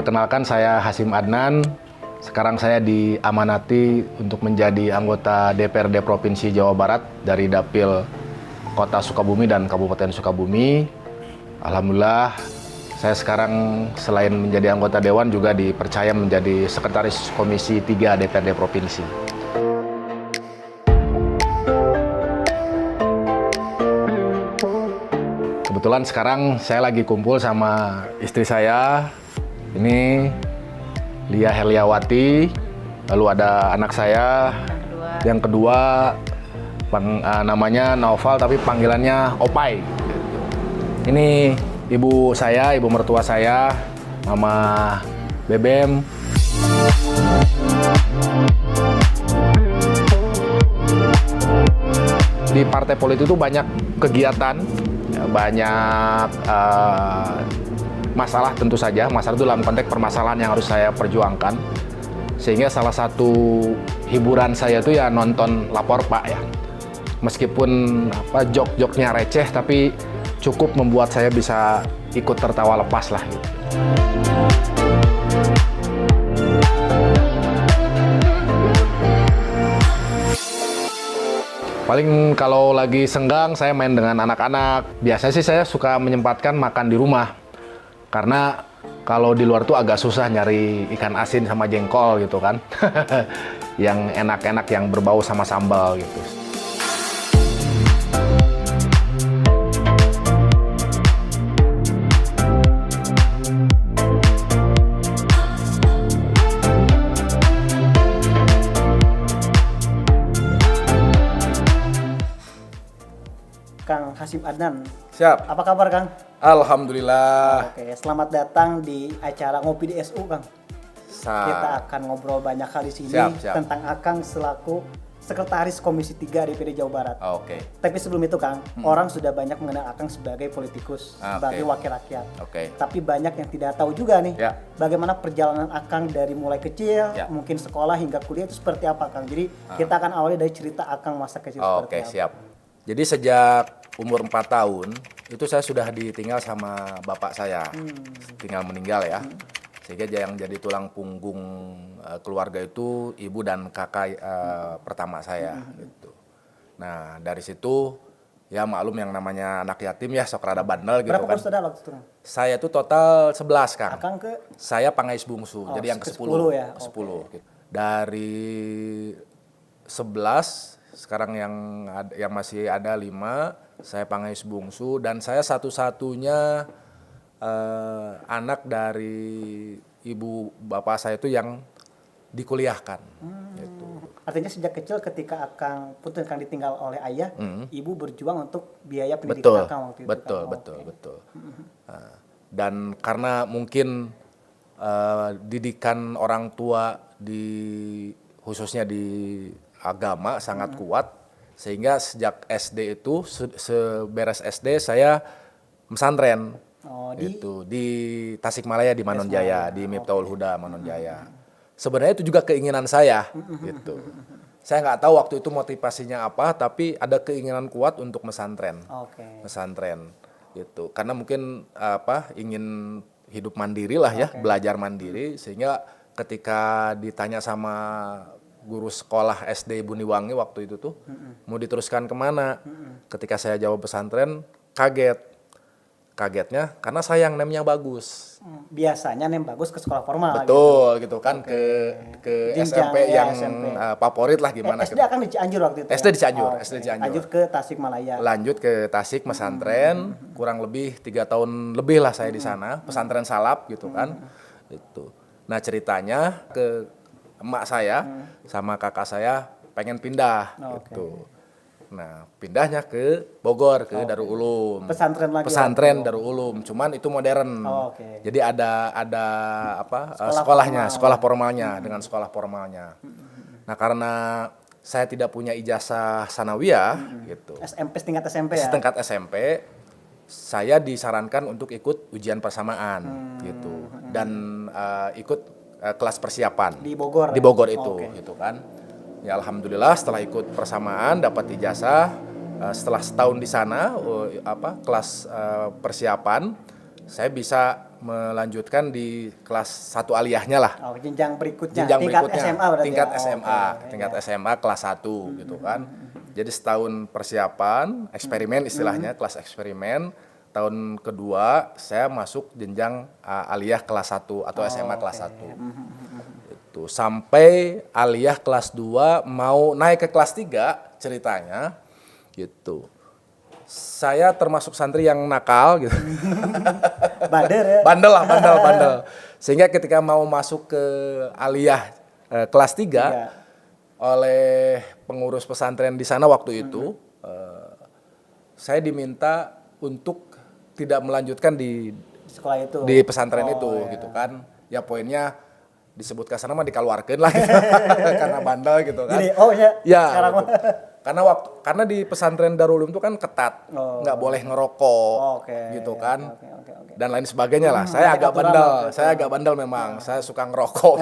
Perkenalkan, saya Hasim Adnan. Sekarang saya diamanati untuk menjadi anggota DPRD Provinsi Jawa Barat dari Dapil Kota Sukabumi dan Kabupaten Sukabumi. Alhamdulillah, saya sekarang selain menjadi anggota Dewan juga dipercaya menjadi Sekretaris Komisi 3 DPRD Provinsi. Kebetulan sekarang saya lagi kumpul sama istri saya. Ini Lia Herliawati, lalu ada anak saya yang kedua namanya Naufal tapi panggilannya Opai. Ini ibu saya, ibu mertua saya, Mama Bebem. Di partai politik itu banyak kegiatan, banyak masalah tentu saja. Masalah itu dalam konteks permasalahan yang harus saya perjuangkan. Sehingga salah satu hiburan saya itu ya nonton Lapor Pak ya. Meskipun jok-joknya receh, tapi cukup membuat saya bisa ikut tertawa lepas lah gitu. Paling kalau lagi senggang saya main dengan anak-anak. Biasanya sih saya suka menyempatkan makan di rumah. Karena kalau di luar tuh agak susah nyari ikan asin sama jengkol gitu kan. Yang enak-enak, yang berbau sama sambal gitu. Kang Hasim Adnan. Siap. Apa kabar, Kang? Alhamdulillah. Oke, selamat datang di acara Ngopi di SU, Kang. Kita akan ngobrol banyak hal di sini tentang Akang selaku Sekretaris Komisi 3 DPD Jawa Barat. Oke. Tapi sebelum itu, Kang, orang sudah banyak mengenal Akang sebagai politikus, sebagai wakil rakyat. Tapi banyak yang tidak tahu juga nih, bagaimana perjalanan Akang dari mulai kecil, mungkin sekolah hingga kuliah itu seperti apa, Kang. Jadi kita akan awali dari cerita Akang masa kecil seperti apa. Siap. Jadi sejak umur 4 tahun, itu saya sudah ditinggal sama bapak saya. Tinggal meninggal ya. Sehingga yang jadi tulang punggung keluarga itu ibu dan kakak pertama saya gitu. Nah, dari situ ya maklum yang namanya anak yatim ya sok rada bandel gitu kan. Berapa kurus ada waktu itu? Saya tuh total 11, Kang. Akang ke? Saya pangais bungsu, jadi yang ke-10 ya. Ke-10 gitu. Dari 11 sekarang yang masih ada 5, saya pangais bungsu dan saya satu-satunya anak dari ibu bapak saya itu yang dikuliahkan. Gitu. Artinya sejak kecil ketika Akang ditinggal oleh ayah, ibu berjuang untuk biaya pendidikan Akang waktu itu. Betul. Dan karena mungkin didikan orang tua khususnya di agama sangat kuat, sehingga sejak SD itu seberes SD saya pesantren di Tasikmalaya di Manonjaya, di Miftahul Huda Manonjaya. Sebenarnya itu juga keinginan saya gitu. Saya nggak tahu waktu itu motivasinya apa, tapi ada keinginan kuat untuk pesantren. Pesantren gitu. Karena mungkin ingin hidup mandiri lah ya, belajar mandiri, sehingga ketika ditanya sama guru sekolah SD Buniwangi waktu itu tuh mau diteruskan kemana, ketika saya jawab pesantren kagetnya karena saya yang nemnya bagus. Biasanya nem bagus ke sekolah formal. Betul gitu kan. Ke SMP yang favorit lah gimana. SD akan di Cianjur waktu itu. SD di Cianjur. Lanjut ke Tasikmalaya. Lanjut ke Tasik pesantren, kurang lebih 3 tahun lebih lah saya di sana, pesantren Salap gitu kan. Itu. Nah, ceritanya ke emak saya sama kakak saya pengen pindah gitu. Nah, pindahnya ke Bogor, ke Darul Ulum. Pesantren Darul Ulum, cuman itu modern. Jadi ada sekolah formalnya dengan sekolah formalnya. Nah, karena saya tidak punya ijazah sanawiyah gitu. Setingkat SMP ya. Setingkat SMP, saya disarankan untuk ikut ujian persamaan gitu. Dan ikut kelas persiapan di Bogor itu gitu kan. Ya alhamdulillah setelah ikut persamaan dapat ijazah, setelah setahun di sana kelas persiapan saya bisa melanjutkan di kelas 1 aliyahnya lah. Oh, jenjang berikutnya. Jenjang tingkat berikutnya. SMA berarti. Tingkat ya? SMA, Okay. tingkat SMA kelas 1 gitu kan. Jadi setahun persiapan, eksperimen istilahnya, kelas eksperimen. Tahun kedua saya masuk jenjang aliyah kelas 1 atau SMA kelas 1. Itu sampai aliyah kelas 2 mau naik ke kelas 3 ceritanya gitu. Saya termasuk santri yang nakal gitu. Bandel ya? Bandel. Sehingga ketika mau masuk ke aliyah kelas 3 oleh pengurus pesantren di sana waktu itu, saya diminta untuk tidak melanjutkan di sekolah itu, di pesantren itu gitu kan. Ya poinnya disebutkan sana mah dikeluarkan lah gitu. Karena bandel gitu kan. Gini, ya gitu. Karena di pesantren Darul Ulum itu kan ketat, nggak boleh ngerokok, gitu kan, dan lain sebagainya lah. Saya agak bandel memang, saya suka ngerokok.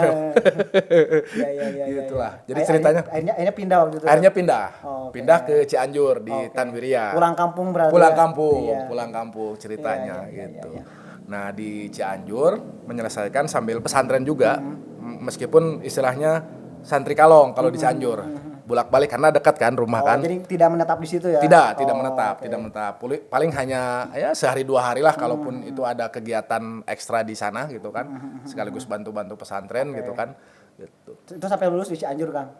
Gitulah. Jadi ceritanya. Akhirnya pindah waktu itu. Akhirnya pindah ke Cianjur di Tanwiria. Pulang kampung berarti. Pulang kampung ceritanya gitu. Nah di Cianjur menyelesaikan sambil pesantren juga, meskipun istilahnya santri kalong kalau di Cianjur. Bolak-balik karena dekat kan rumah kan. Jadi tidak menetap di situ ya? Tidak menetap. Paling hanya ya sehari 2 hari lah kalaupun itu ada kegiatan ekstra di sana gitu kan. Sekaligus bantu-bantu pesantren gitu kan. Gitu. Itu sampai lulus di Cianjur kan?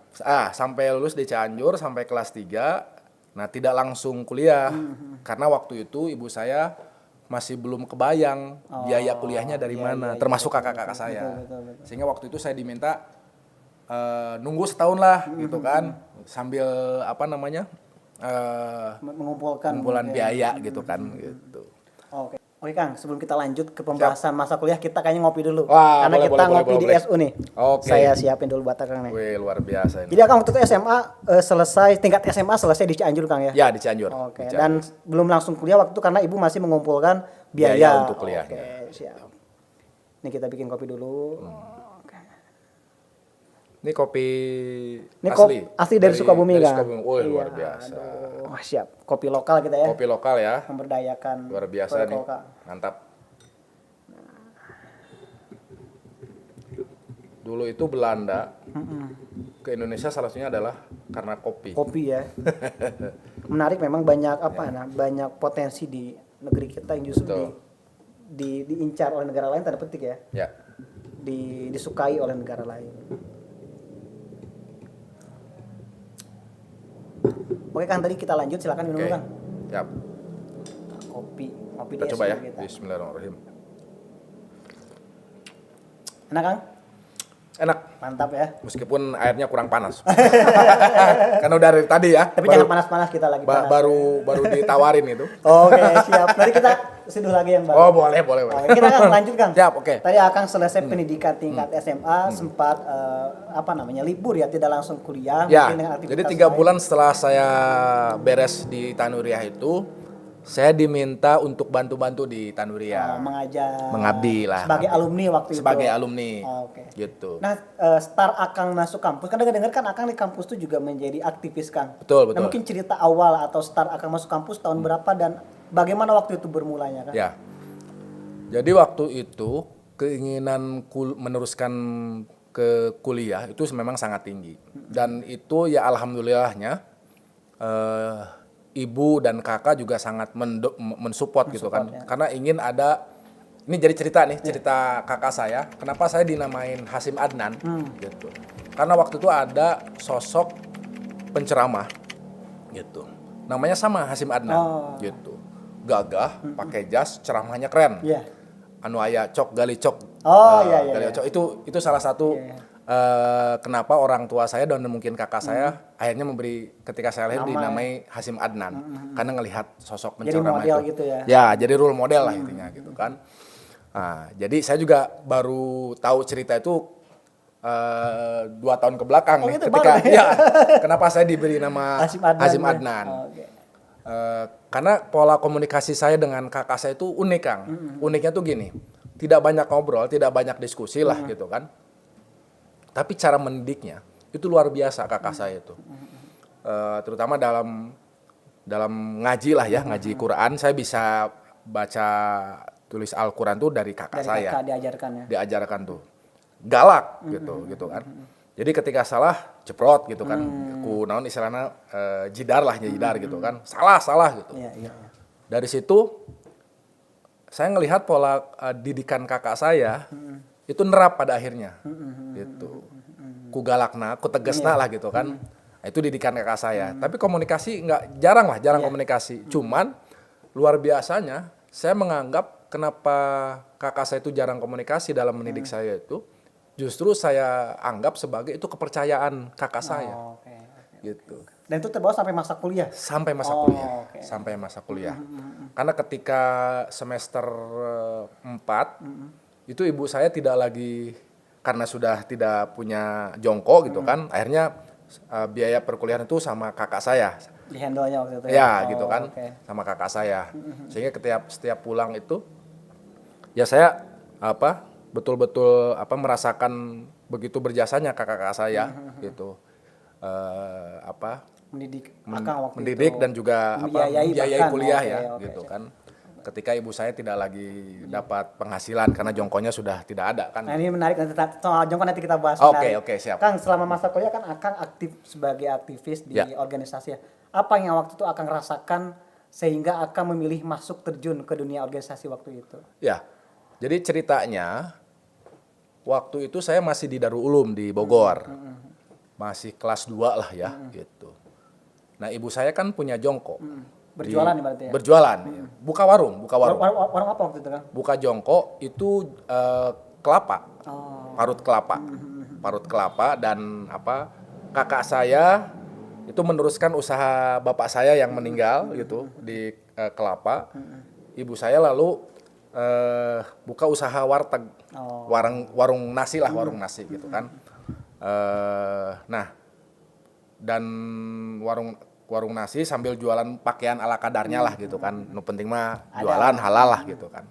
Sampai lulus di Cianjur sampai kelas 3. Nah, tidak langsung kuliah. Karena waktu itu ibu saya masih belum kebayang biaya kuliahnya dari mana, termasuk kakak-kakak saya. Betul. Sehingga waktu itu saya diminta nunggu setahun lah gitu kan, sambil pengumpulan biaya gitu kan gitu. Oke Kang, sebelum kita lanjut ke pembahasan masa kuliah, kita kayaknya ngopi dulu. Karena kita ngopi di SU nih. Saya siapin dulu buat Kang nih. Wih, luar biasa ini. Jadi Kang waktu itu tingkat SMA selesai di Cianjur Kang ya? Ya, di Cianjur. Oke. Dan belum langsung kuliah waktu itu karena ibu masih mengumpulkan biaya untuk kuliahnya. Oke, siap. Ini kita bikin kopi dulu. Ini kopi asli dari Sukabumi kan? Wih, luar biasa. Siap. Kopi lokal kita ya. Kopi lokal ya. Memberdayakan. Luar biasa nih. Mantap. Dulu itu Belanda ke Indonesia salah satunya adalah karena kopi. Kopi ya. Menarik memang banyak banyak potensi di negeri kita yang justru diincar oleh negara lain, tanda petik ya. Ya. Disukai oleh negara lain. Oke Kang, tadi kita lanjut, silakan minum Kang. Siap. Kopi kita coba ya. Bismillahirrahmanirrahim. Enak Kang? Enak. Mantap ya. Meskipun airnya kurang panas. Karena udah dari tadi ya. Tapi jangan panas-panas, kita lagi panas. Baru ditawarin itu. Oke, siap. Nanti kita seduh lagi yang baru. Oh, boleh. Kita kan lanjut Kang. Siap, oke. Tadi Akang selesai pendidikan tingkat SMA, sempat libur ya, tidak langsung kuliah. Ya, jadi 3 bulan setelah saya beres di Tanuriah itu, saya diminta untuk bantu-bantu di Tanuriah. Mengajar. Mengabdi lah. Sebagai alumni waktu itu. Sebagai alumni. Oke. Gitu. Nah, start Akang masuk kampus, kan dengar kan Akang di kampus itu juga menjadi aktivis Kang. Betul. Nah, mungkin cerita awal atau start Akang masuk kampus tahun berapa dan bagaimana waktu itu bermulanya Kang? Ya. Jadi waktu itu keinginan meneruskan ke kuliah itu memang sangat tinggi. Dan itu ya alhamdulillahnya ibu dan kakak juga sangat mensupport gitu kan. Ya. Karena ingin ada, ini jadi cerita kakak saya, kenapa saya dinamain Hasyim Adnan gitu. Karena waktu itu ada sosok penceramah gitu. Namanya sama Hasyim Adnan gitu. Gagah, pakai jas, ceramahnya keren. Yeah. Anu aya cok gali cok. Gali cok itu salah satu kenapa orang tua saya dan mungkin kakak saya akhirnya memberi, ketika saya lahir dinamai Hasyim Adnan karena ngelihat sosok penceramah itu. Gitu ya. Ya, jadi role model lah intinya gitu kan. Nah, jadi saya juga baru tahu cerita itu 2 tahun ke belakang nih, ketika kenapa saya diberi nama Hasyim Adnan. Karena pola komunikasi saya dengan kakak saya itu unik Kang. Uniknya tuh gini, tidak banyak ngobrol, tidak banyak diskusi lah gitu kan. Tapi cara mendidiknya itu luar biasa kakak saya itu. Terutama dalam ngaji lah ya, ngaji Quran. Saya bisa baca tulis Al-Quran tuh dari kakak saya. Kakak diajarkan ya. Diajarkan tuh. Galak gitu kan. Jadi ketika salah jeprot gitu kan. Ku naon istilahnya jidar lah jidar gitu kan. Salah gitu. Iya. Dari situ saya ngelihat pola didikan kakak saya itu nerap pada akhirnya. Gitu. Ku galakna, ku tegesna lah gitu kan. Nah, itu didikan kakak saya. Tapi komunikasi jarang komunikasi. Cuman luar biasanya saya menganggap kenapa kakak saya itu jarang komunikasi dalam mendidik saya itu, justru saya anggap sebagai itu kepercayaan kakak saya. Gitu. Dan itu terbawa sampai masa kuliah? Sampai masa kuliah. Sampai masa kuliah. Karena ketika semester 4, itu ibu saya tidak lagi, karena sudah tidak punya jongko gitu kan, akhirnya biaya perkuliahan itu sama kakak saya. Di handle-nya waktu itu ya? Gitu kan, sama kakak saya. Sehingga setiap pulang itu, ya saya betul-betul merasakan begitu berjasanya kakak-kakak saya gitu. Mendidik Akang waktu mendidik itu. Dan juga membiayai kuliah gitu kan. Ketika ibu saya tidak lagi dapat penghasilan karena jongkonya sudah tidak ada kan. Nah ini menarik, soal jongko nanti kita bahas. Oke, siap. Kang, selama masa kuliah kan Akang aktif sebagai aktivis di organisasi. Apa yang waktu itu Akang rasakan sehingga Akang memilih masuk terjun ke dunia organisasi waktu itu? Ya, jadi ceritanya waktu itu saya masih di Darul Ulum di Bogor. Masih kelas 2 lah ya gitu. Nah ibu saya kan punya jongko. Berjualan berarti ya? Berjualan, buka warung. Warung apa waktu itu kan? Buka jongko itu kelapa, parut kelapa dan kakak saya itu meneruskan usaha bapak saya yang meninggal gitu di kelapa. Ibu saya lalu buka usaha warteg, warung nasi gitu kan. Nah dan warung nasi sambil jualan pakaian ala kadarnya lah gitu kan. Nu penting mah jualan halal lah gitu kan.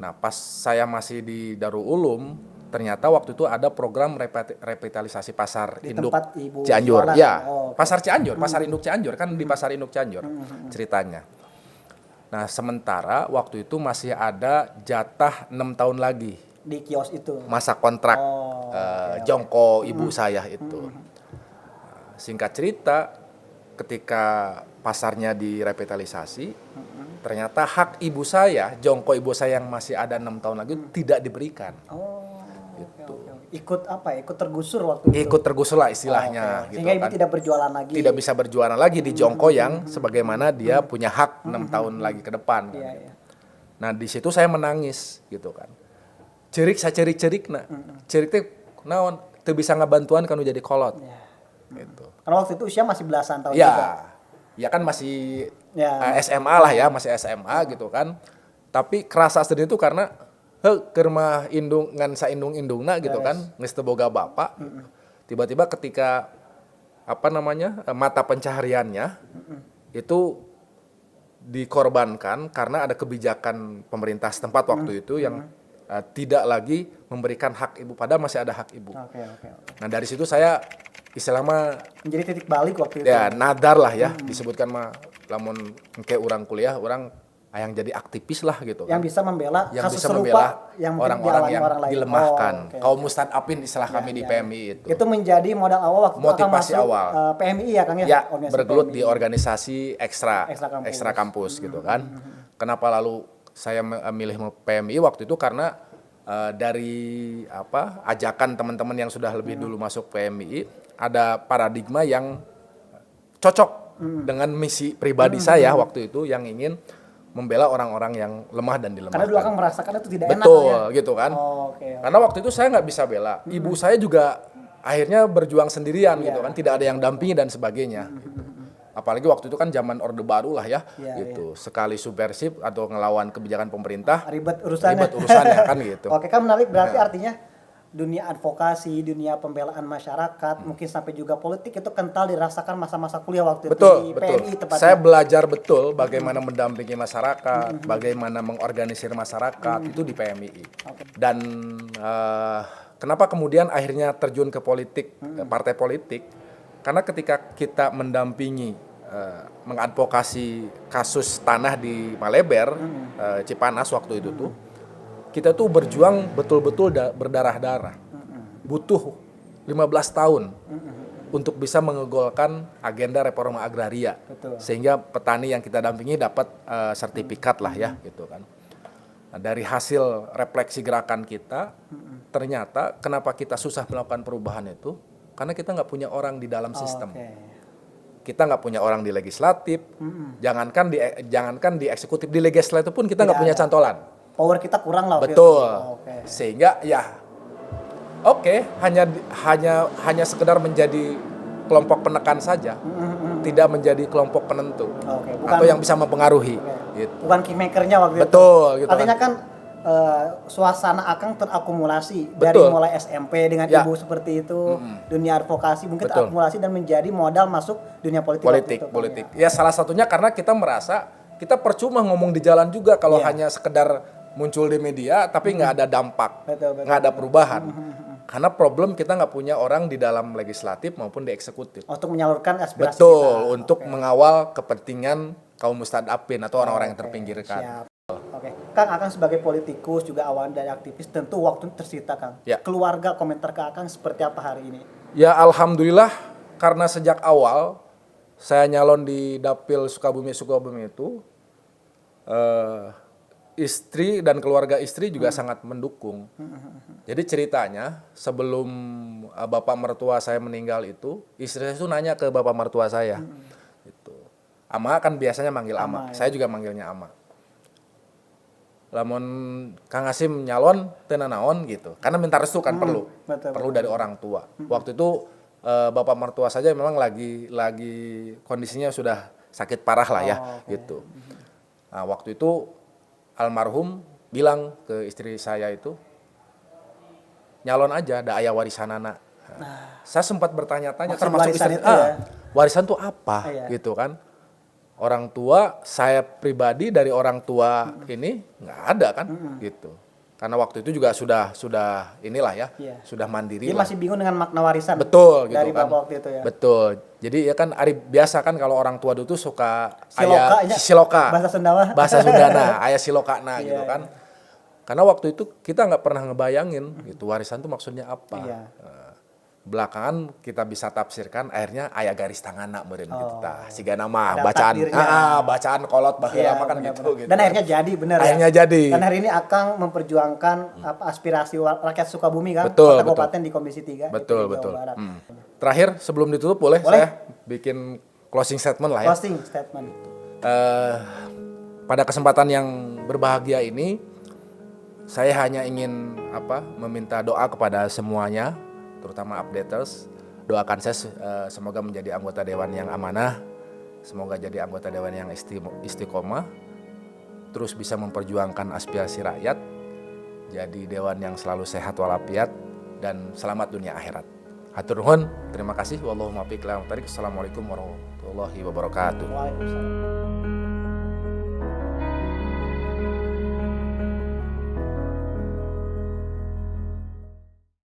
Nah pas saya masih di Darul Ulum, ternyata waktu itu ada program revitalisasi pasar di induk Ibu Cianjur. Jualan. Ya, pasar Cianjur, pasar induk Cianjur kan di pasar induk Cianjur ceritanya. Nah sementara waktu itu masih ada jatah 6 tahun lagi. Di kios itu? Masa kontrak jongko ibu saya itu. Singkat cerita, ketika pasarnya direvitalisasi, ternyata hak ibu saya, jongko ibu saya yang masih ada 6 tahun lagi tidak diberikan. Gitu. Ikut tergusur waktu itu? Ikut tergusur lah istilahnya. Gitu sehingga ibu kan. tidak berjualan lagi? Tidak bisa berjualan lagi di jongko yang sebagaimana dia punya hak 6 tahun lagi ke depan. Kan. Nah di situ saya menangis gitu kan. Cerik teh naon teu bisa ngabantuan kanu jadi kolot. Gitu. Karena waktu itu usia masih belasan tahun juga. Ya kan masih SMA lah ya, masih SMA gitu kan. Tapi kerasa sedih itu karena keur mah indung ngan saindung-indungna gitu kan, geus teu boga bapak. Tiba-tiba ketika mata pencahariannya itu dikorbankan karena ada kebijakan pemerintah setempat waktu itu yang tidak lagi memberikan hak ibu, padahal masih ada hak ibu. Nah dari situ saya istilahnya menjadi titik balik waktu itu. Ya nadar lah ya, disebutkan mah lamun engke urang kuliah, urang yang jadi aktivis lah gitu kan. Yang bisa membela kasus serupa yang orang-orang yang orang lain. dilemahkan. Kaum mustadafin istilah kami di PMI itu. Itu menjadi modal awal waktu motivasi masuk awal. PMI ya Kang ya? Ya, bergelut di organisasi ekstra kampus gitu kan. Kenapa lalu saya memilih PMI waktu itu karena dari ajakan teman-teman yang sudah lebih dulu masuk PMI, ada paradigma yang cocok dengan misi pribadi saya waktu itu yang ingin membela orang-orang yang lemah dan dilemahkan. Karena dulu Akang merasakan itu tidak enak. Betul, gitu kan. Karena waktu itu saya nggak bisa bela. Ibu saya juga akhirnya berjuang sendirian gitu kan, tidak ada yang dampingi dan sebagainya. Apalagi waktu itu kan zaman Orde Baru lah ya, gitu. Sekali subversif atau ngelawan kebijakan pemerintah, ribet urusannya kan gitu. Oke, kan menarik, berarti artinya dunia advokasi, dunia pembelaan masyarakat, mungkin sampai juga politik itu kental dirasakan masa-masa kuliah waktu itu di PMI tepatnya. Saya belajar betul bagaimana mendampingi masyarakat, bagaimana mengorganisir masyarakat itu di PMI. Dan kenapa kemudian akhirnya terjun ke politik, partai politik? Karena ketika kita mendampingi mengadvokasi kasus tanah di Maleber, Cipanas waktu itu tuh, kita tuh berjuang betul-betul berdarah-darah. Butuh 15 tahun untuk bisa mengegolkan agenda reforma agraria. Betul. Sehingga petani yang kita dampingi dapat sertifikat lah ya gitu kan. Nah, dari hasil refleksi gerakan kita, ternyata kenapa kita susah melakukan perubahan itu, karena kita nggak punya orang di dalam sistem. Kita nggak punya orang di legislatif, jangankan di eksekutif, di legislatif pun kita nggak punya cantolan. Power kita kurang lah. Betul. Sehingga ya hanya sekedar menjadi kelompok penekan saja, tidak menjadi kelompok penentu atau yang bisa mempengaruhi. Gitu. Bukan kingmakernya waktu itu. Betul. Gitu artinya kan suasana Akang terakumulasi dari mulai SMP dengan ibu seperti itu, dunia advokasi mungkin terakumulasi dan menjadi modal masuk dunia politik. Ya salah satunya karena kita merasa kita percuma ngomong di jalan juga kalau hanya sekedar muncul di media tapi nggak ada dampak, nggak ada perubahan. Karena problem kita nggak punya orang di dalam legislatif maupun di eksekutif. Untuk menyalurkan aspirasi kita. Untuk mengawal kepentingan kaum mustadafin atau orang-orang yang terpinggirkan. Kang, Akang sebagai politikus juga awal dari aktivis tentu waktu tersita, Kang. Ya. Keluarga komentar ke Akang seperti apa hari ini? Ya alhamdulillah karena sejak awal saya nyalon di Dapil Sukabumi itu istri dan keluarga istri juga sangat mendukung. Jadi ceritanya sebelum bapak mertua saya meninggal itu, istri saya itu nanya ke bapak mertua saya. Gitu. Ama kan biasanya manggil Ama. Saya juga manggilnya Ama. Lamun Kang Hasim nyalon teu naon gitu. Karena minta restu kan perlu dari orang tua. Waktu itu bapak mertua saja memang lagi kondisinya sudah sakit parah lah ya gitu. Nah, waktu itu almarhum bilang ke istri saya itu, nyalon aja, da aya warisanana. Saya sempat bertanya-tanya termasuk istri, warisan itu apa gitu kan. Orang tua, saya pribadi dari orang tua ini nggak ada kan gitu. Karena waktu itu juga sudah inilah ya, sudah mandiri. Dia masih bingung dengan makna warisan. Betul gitu dari kan. Bapak waktu itu ya. Betul. Jadi ya kan biasa kan kalau orang tua dulu tuh suka siloka. Bahasa Sundana, aya silokana gitu kan. Karena waktu itu kita nggak pernah ngebayangin gitu warisan tuh maksudnya apa. Belakangan kita bisa tafsirkan akhirnya aya garis tanganna meureun gitu tah. Sigana mah bacaan kolot baheula mah kan gitu. Dan akhirnya jadi benar ya. Jadi. Dan hari ini Akang memperjuangkan aspirasi rakyat Sukabumi kan, Kota Kabupaten di Komisi 3 betul. Terakhir sebelum ditutup boleh saya bikin closing statement lah ya. Closing statement. Pada kesempatan yang berbahagia ini saya hanya ingin meminta doa kepada semuanya, terutama updaters. Doakan saya semoga menjadi anggota dewan yang amanah, semoga jadi anggota dewan yang istiqomah, terus bisa memperjuangkan aspirasi rakyat, jadi dewan yang selalu sehat walafiat, dan selamat dunia akhirat. Hatur nuhun, terima kasih. Wallahumma fiq. Assalamualaikum warahmatullahi wabarakatuh. Waalaikumsalam.